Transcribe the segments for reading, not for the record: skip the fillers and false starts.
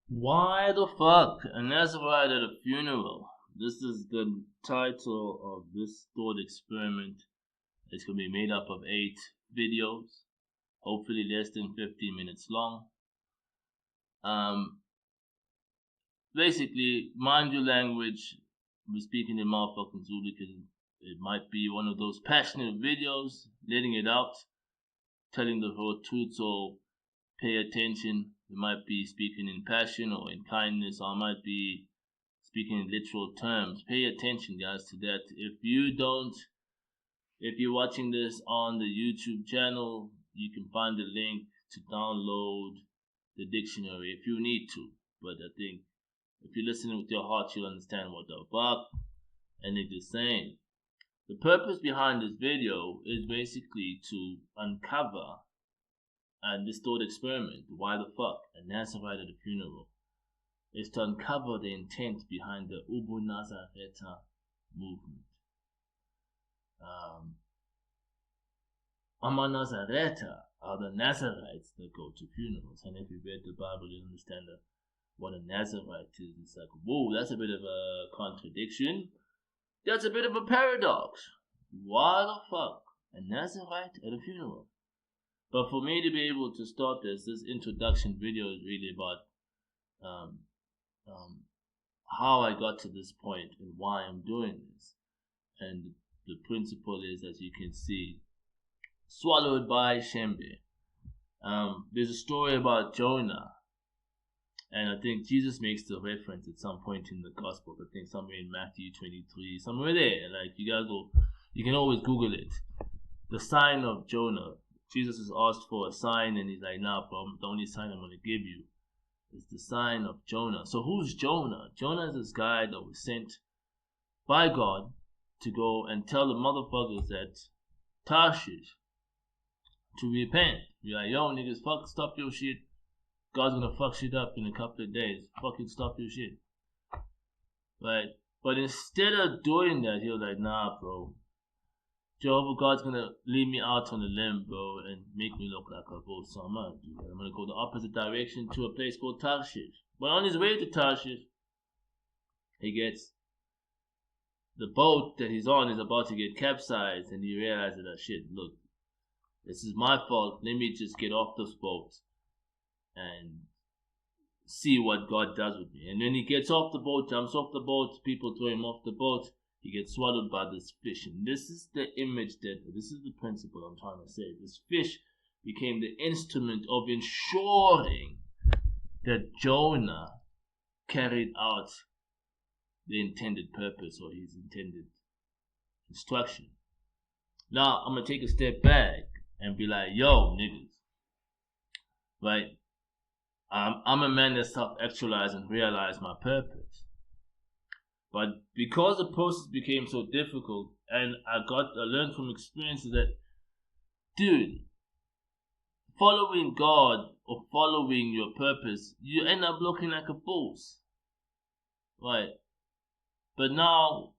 Why the fuck? A Nazarite at a funeral. This is the title of this thought experiment. It's going to be made up of 8 videos, hopefully less than 15 minutes long. Basically, mind your language. We're speaking in motherfucking Zulu because it might be one of those passionate videos, letting it out, telling the whole truth, so pay attention. We might be speaking in passion or in kindness, or I might be speaking in literal terms. Pay attention, guys, to that. If you're watching this on the YouTube channel, you can find the link to download the dictionary if you need to. But I think if you're listening with your heart, you'll understand what the fuck a nigga's saying. The purpose behind this video is basically to uncover and this thought experiment, why the fuck a Nazarite at a funeral, is to uncover the intent behind the Ubu Nazarite movement. Ama Nazarite are the Nazarites that go to funerals, and if you read the Bible, you understand what a Nazarite is. It's like, whoa, that's a bit of a contradiction. That's a bit of a paradox. Why the fuck a Nazarite at a funeral? But for me to be able to start this introduction video is really about how I got to this point and why I'm doing this. And the principle is, as you can see, swallowed by Shembe. There's a story about Jonah, and I think Jesus makes the reference at some point in the Gospel. I think somewhere in Matthew 23, somewhere there. Like, you can always Google it. The sign of Jonah. Jesus is asked for a sign, and he's like, nah, bro, the only sign I'm going to give you is the sign of Jonah. So who's Jonah? Jonah is this guy that was sent by God to go and tell the motherfuckers at Tarshish to repent. You're like, yo, niggas, stop your shit. God's going to fuck shit up in a couple of days. Fucking stop your shit. Right? But instead of doing that, he was like, nah, bro. Jehovah God's gonna lead me out on a limb, bro, and make me look like a bull. So I'm gonna do that. I'm gonna go the opposite direction to a place called Tarshish. But on his way to Tarshish, he gets the boat that he's on is about to get capsized, and he realizes that shit. Look, this is my fault. Let me just get off this boat and see what God does with me. And then he gets off the boat, jumps off the boat. People throw him off the boat. He gets swallowed by this fish. And this is the image this is the principle I'm trying to say. This fish became the instrument of ensuring that Jonah carried out the intended purpose or his intended instruction. Now, I'm going to take a step back and be like, yo, niggas. Right? I'm a man that self-actualized and realized my purpose. But because the process became so difficult, and I learned from experiences that, dude, following God or following your purpose, you end up looking like a boss. Right? But now,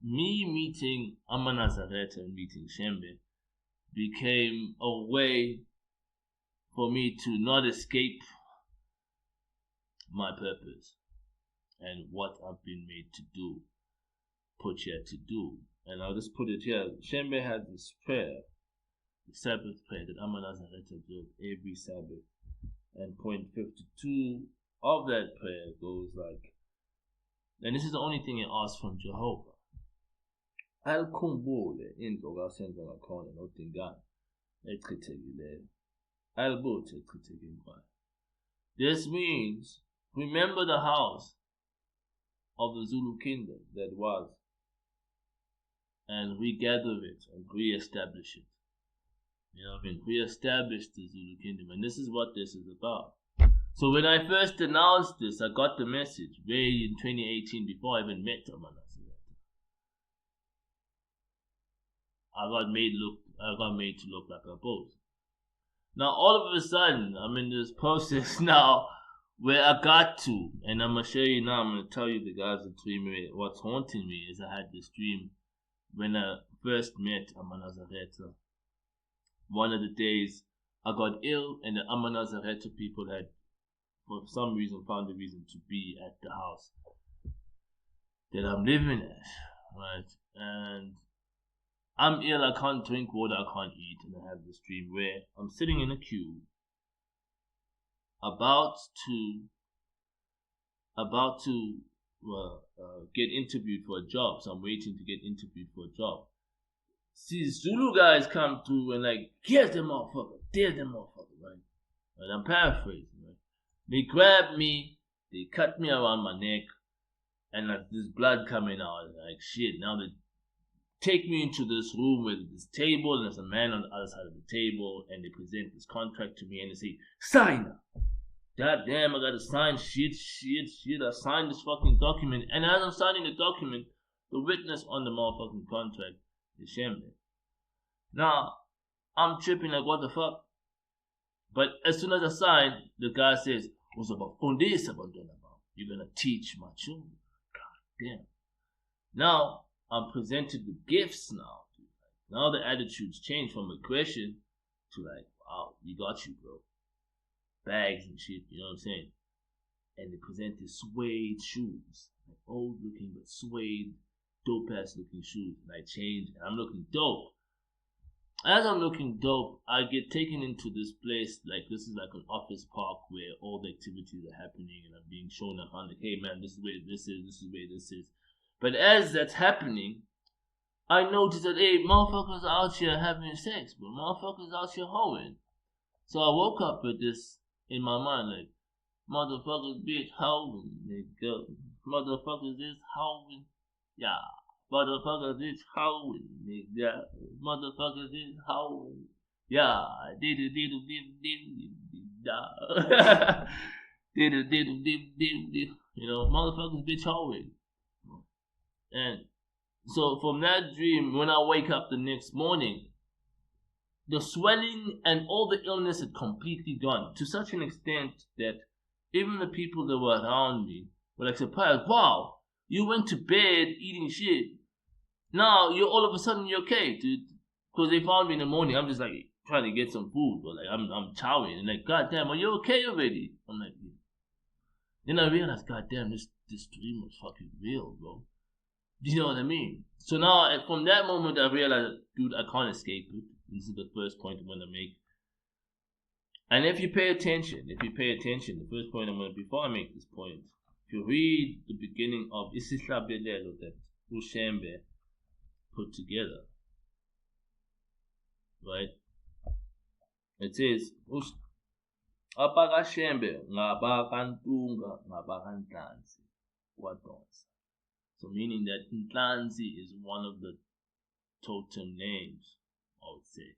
me meeting Ama Nazarite and meeting Shembe became a way for me to not escape my purpose and what I've been made to do, put here to do. And I'll just put it here. Shembe had this prayer, the Sabbath prayer that Ama Nazarite observed every Sabbath. And point 52 of that prayer goes like, and this is the only thing it asks from Jehovah. Al-Kumbule indlu kasenza ngakhona nodingane echithekile. Al-Buthi echithekile. This means, remember the house of the Zulu kingdom that was, and regather it and re-establish it. You know what I mean? Re-establish the Zulu kingdom, and this is what this is about. So when I first announced this, I got the message way in 2018 before I even met Ama Nazarite. I got made to look like a boss. Now all of a sudden, I'm in this process now where I got to, and I'm going to show you now, I'm going to tell you the guys the dream. What's haunting me is I had this dream when I first met Ama Nazarite. One of the days I got ill, and the Ama Nazarite people had for some reason found a reason to be at the house that I'm living at, right? And I'm ill, I can't drink water, I can't eat, and I have this dream where I'm sitting in a queue about to get interviewed for a job. So I'm waiting to get interviewed for a job. See, Zulu guys come through and like, here's the motherfucker, there's the motherfucker, right? And I'm paraphrasing, right? They grab me, they cut me around my neck, and like this blood coming out. Like shit, now they take me into this room with this table, and there's a man on the other side of the table, and they present this contract to me, and they say, sign. God damn, I gotta sign shit. I signed this fucking document, and as I'm signing the document, the witness on the motherfucking contract is Shembe. Now, I'm tripping like, what the fuck? But as soon as I sign, the guy says, what's about fundis about? You're gonna teach my children. God damn. Now, I'm presented with gifts now. Now the attitudes change from aggression to like, wow, we got you, bro. Bags and shit, you know what I'm saying? And they present these suede shoes, like old looking but suede, dope ass looking shoes. And I change, and I'm looking dope. As I'm looking dope, I get taken into this place, like this is like an office park where all the activities are happening, and I'm being shown around like, hey man, this is where this is where this is. But as that's happening, I notice that, hey, motherfuckers out here having sex, bro. Motherfuckers out here hoeing. So I woke up with this in my mind, like, motherfuckers bitch hoeing, nigga. Motherfuckers is hoeing, yeah. Motherfuckers is hoeing, nigga. Motherfuckers is hoeing, yeah. Diddle diddle diddle diddle diddle diddle diddle. You know, motherfuckers bitch hoeing. And so from that dream, when I wake up the next morning, the swelling and all the illness had completely gone, to such an extent that even the people that were around me were like surprised. Wow, you went to bed eating shit. Now you're all of a sudden you're okay, dude. Because they found me in the morning. I'm just like trying to get some food, but like I'm chowing and like, God damn, are you okay already? I'm like, yeah. Then I realized, God damn, this dream was fucking real, bro. Do you know what I mean? So now, from that moment, I realized, dude, I can't escape it. This is the first point I'm going to make. And if you pay attention, the first point I'm going to, before I make this point, if you read the beginning of Isihlabelelo that Shembe put together, right? It says, Apaka Shembe, ngabakantunga, ngabakantansi, wadonsa. So meaning that Ntlanzi is one of the totem names, I would say.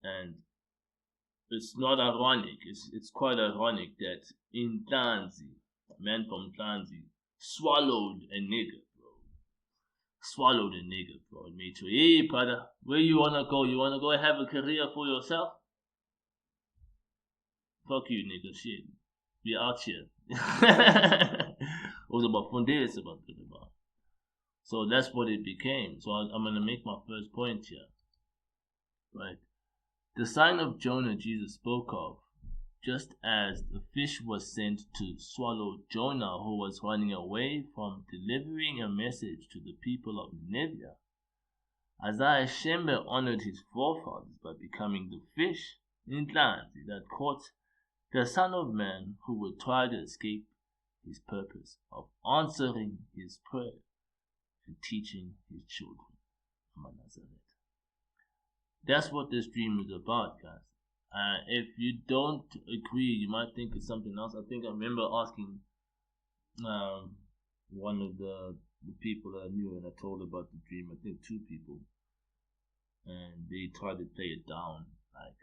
And it's not ironic, it's quite ironic that Ntlanzi, a man from Ntlanzi, swallowed a nigger, bro. And made sure, hey brother, where you wanna go? You wanna go and have a career for yourself? Fuck you, nigga, shit. We out here. It was about Fundis about. So that's what it became. So I'm going to make my first point here. Right? The sign of Jonah Jesus spoke of, just as the fish was sent to swallow Jonah, who was running away from delivering a message to the people of Nineveh. Isaiah Shembe honored his forefathers by becoming the fish in land that caught the Son of Man, who would try to escape his purpose of answering his prayer and teaching his children. Nazarite. That's what this dream is about, guys. If you don't agree, you might think it's something else. I think I remember asking one of the people that I knew, and I told about the dream. I think two people, and they tried to play it down, like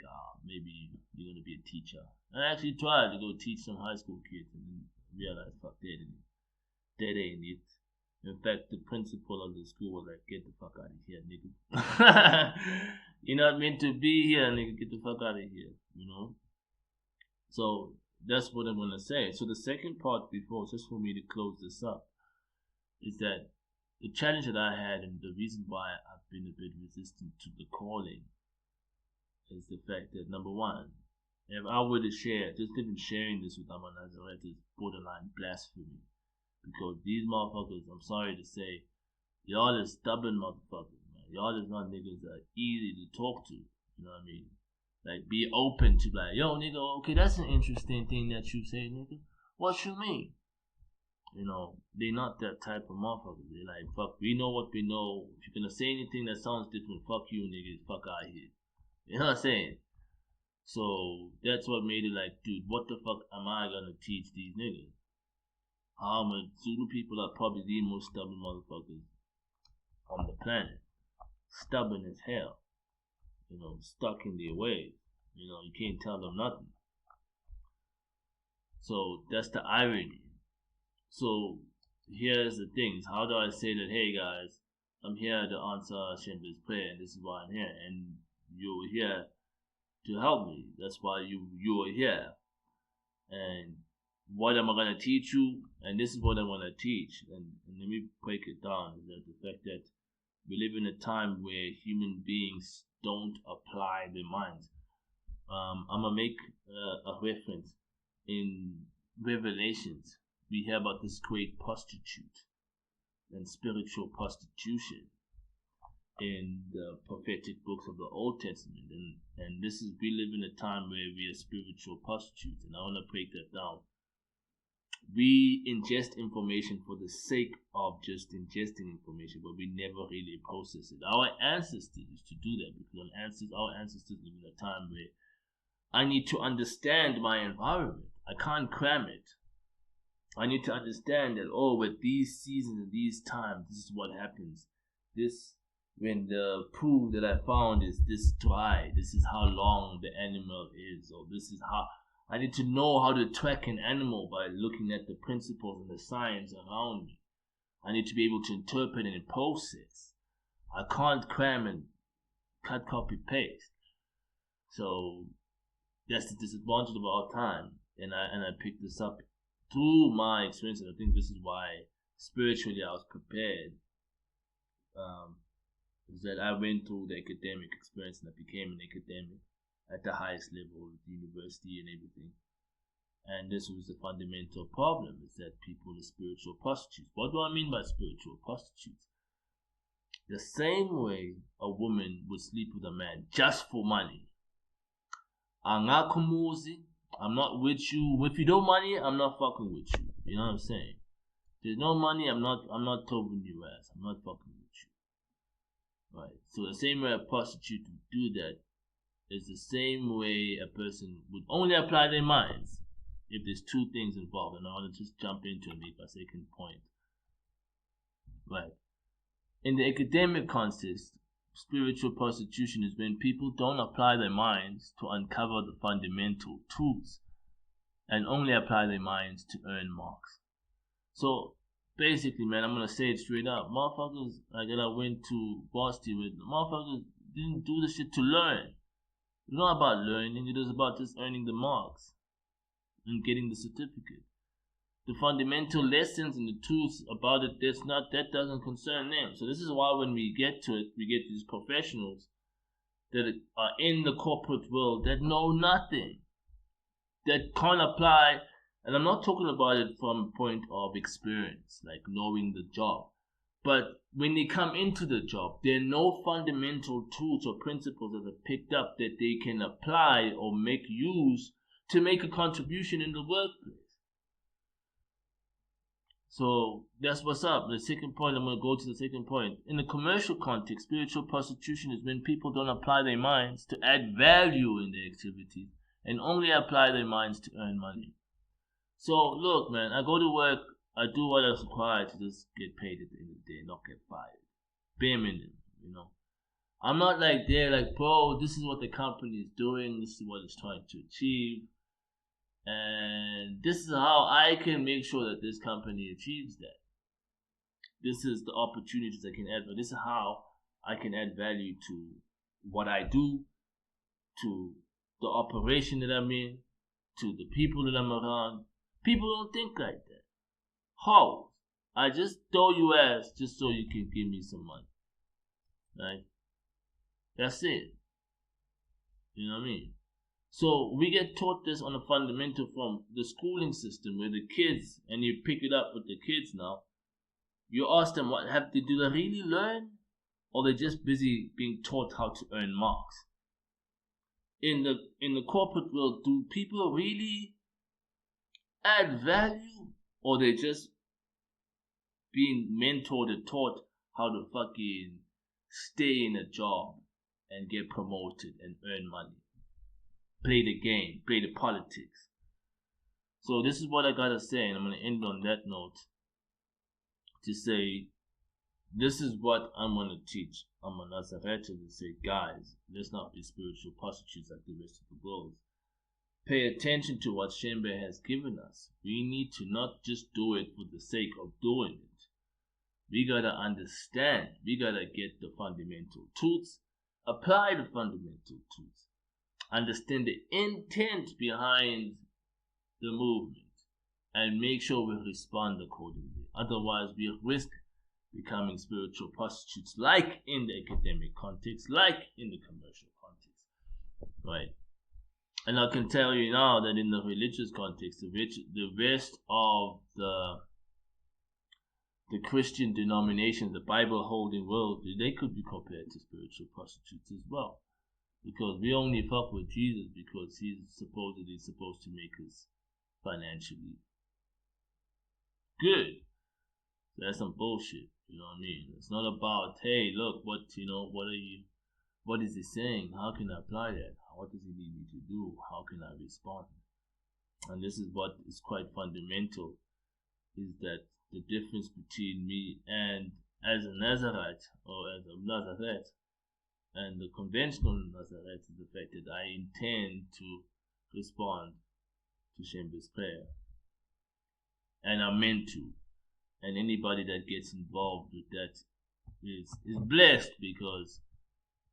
maybe you're gonna be a teacher. I actually tried to go teach some high school kids, and then realized, fuck, that ain't it. In fact, the principal of the school was like, get the fuck out of here, nigga. You're not meant to be here, nigga. Get the fuck out of here, you know? So that's what I'm gonna say. So the second part before, just for me to close this up, is that the challenge that I had and the reason why I've been a bit resistant to the calling is the fact that, number one, if I were to share, just even sharing this with our Nazirite is borderline blasphemy. Because these motherfuckers, I'm sorry to say, y'all is stubborn motherfuckers, man. Y'all is not niggas that are easy to talk to. You know what I mean? Like, be open to, like, yo, nigga, okay, that's an interesting thing that you say, nigga. What you mean? You know, they not that type of motherfuckers. They like, fuck, we know what we know. If you're gonna say anything that sounds different, fuck you, niggas, fuck out here. You know what I'm saying? So, that's what made it like, dude, what the fuck am I gonna teach these niggas? Zulu people are probably the most stubborn motherfuckers on the planet. Stubborn as hell. You know, stuck in their ways. You know, you can't tell them nothing. So that's the irony. So here's the things. How do I say that, hey guys, I'm here to answer Shembe's prayer and this is why I'm here. And you're here to help me. That's why you're here. And what am I going to teach you? And this is what I want to teach. And let me break it down. Is that the fact that we live in a time where human beings don't apply their minds. I'm going to make a reference in Revelations. We hear about this great prostitute and spiritual prostitution in the prophetic books of the Old Testament. And this is, we live in a time where we are spiritual prostitutes. And I want to break that down. We ingest information for the sake of just ingesting information, but we never really process it. Our ancestors used to do that because our ancestors live in a time where I need to understand my environment. I can't cram it. I need to understand that, oh, with these seasons and these times, this is what happens. This, when the poo that I found is this dry, this is how long the animal is, or this is how. I need to know how to track an animal by looking at the principles and the science around me. I need to be able to interpret and process. I can't cram and cut, copy, paste. So that's the disadvantage of our time. And I picked this up through my experience, and I think this is why spiritually I was prepared. Is that I went through the academic experience and I became an academic at the highest level of the university and everything. And this was the fundamental problem, is that people are spiritual prostitutes. What do I mean by spiritual prostitutes? The same way a woman would sleep with a man just for money. I'm not with you. If you don't money, I'm not fucking with you. You know what I'm saying? There's no money, I'm not toting your ass. I'm not fucking with you. Right. So the same way a prostitute would do that is the same way a person would only apply their minds if there's two things involved. And I want to just jump into and make a second point. Right. In the academic context, spiritual prostitution is when people don't apply their minds to uncover the fundamental truths and only apply their minds to earn marks. So basically, man, I'm gonna say it straight up. Motherfuckers like that I went to Boston with, motherfuckers didn't do the shit to learn. It's not about learning, it is about just earning the marks and getting the certificate. The fundamental lessons and the truths about it, that doesn't concern them. So this is why when we get to it, we get these professionals that are in the corporate world that know nothing, that can't apply. And I'm not talking about it from a point of experience, like knowing the job. But when they come into the job, there are no fundamental tools or principles that are picked up that they can apply or make use to make a contribution in the workplace. So that's what's up. The second point, I'm going to go to the second point. In the commercial context, spiritual prostitution is when people don't apply their minds to add value in their activities and only apply their minds to earn money. So look, man, I go to work, I do what I'm required to just get paid at the end of the day and not get fired. Bare minimum, you know. I'm not like there, like, bro, this is what the company is doing, this is what it's trying to achieve, and this is how I can make sure that this company achieves that. This is the opportunities I can add, but this is how I can add value to what I do, to the operation that I'm in, to the people that I'm around. People don't think like that. How? I just throw you ass just so you can give me some money. Right? That's it. You know what I mean? So we get taught this on a fundamental from the schooling system, where the kids, and you pick it up with the kids now, you ask them do they really learn, or they're just busy being taught how to earn marks? In the corporate world, do people really add value, or they just being mentored and taught how to fucking stay in a job and get promoted and earn money, play the game, play the politics? So this is what I gotta say, and I'm gonna end on that note to say, this is what I'm gonna teach. I'm a NAZIRITE to say, guys, let's not be spiritual prostitutes like the rest of the world. Pay attention to what Shembe has given us. We need to not just do it for the sake of doing it. We gotta understand. We gotta get the fundamental truths, apply the fundamental truths, understand the intent behind the movement, and make sure we respond accordingly. Otherwise, we risk becoming spiritual prostitutes, like in the academic context, like in the commercial context, right? And I can tell you now that in the religious context, the rest of the Christian denominations, the Bible-holding world, they could be compared to spiritual prostitutes as well, because we only fuck with Jesus because he's supposedly supposed to make us financially good. So that's some bullshit. You know what I mean? It's not about, hey, look, what is he saying? How can I apply that? What does he need me to do? How can I respond? And this is what is quite fundamental, is that the difference between me and as a Nazirite, or as a Nazirite, and the conventional Nazirite, is the fact that I intend to respond to Shembe's prayer. And I'm meant to. And anybody that gets involved with that is blessed, because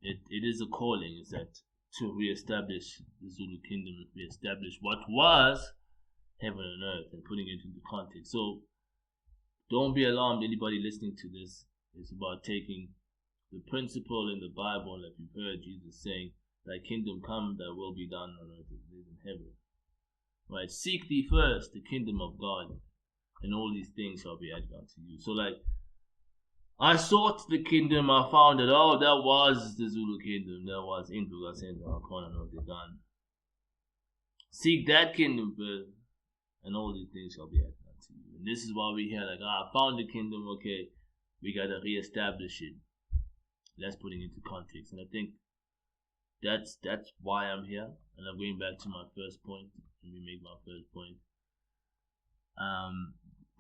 it is a calling, is that to reestablish the Zulu kingdom, reestablish what was heaven and earth, and putting it into context. So don't be alarmed, anybody listening to this. It's about taking the principle in the Bible that you've heard Jesus saying, thy kingdom come, thy will be done on earth as it is in heaven. Right? Seek thee first the kingdom of God, and all these things shall be added unto you. So like, I sought the kingdom, I found that, oh, that was the Zulu kingdom, that was Indruga Center, Akona no Degan. Seek that kingdom first, and all these things shall be added unto you. And this is why we hear like, I found the kingdom, okay, we gotta reestablish it. That's putting it into context. And I think that's why I'm here. And I'm going back to my first point. Let me make my first point.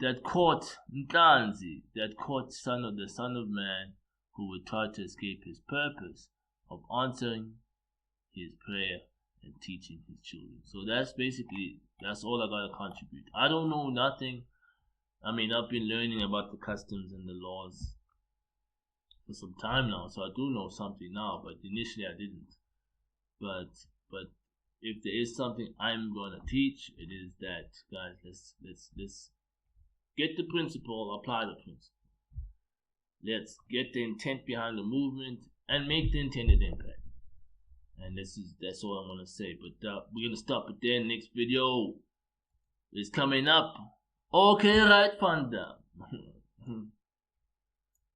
That caught Ntanzi, that caught the son of man, who would try to escape his purpose of answering his prayer and teaching his children. So that's all I gotta contribute. I don't know nothing. I mean, I've been learning about the customs and the laws for some time now, so I do know something now, but initially I didn't. But if there is something I'm gonna teach, it is that, guys, let's get the principle, apply the principle. Let's get the intent behind the movement and make the intended impact. And that's all I'm gonna say. But we're gonna stop it there. Next video is coming up. Okay, right, Panda.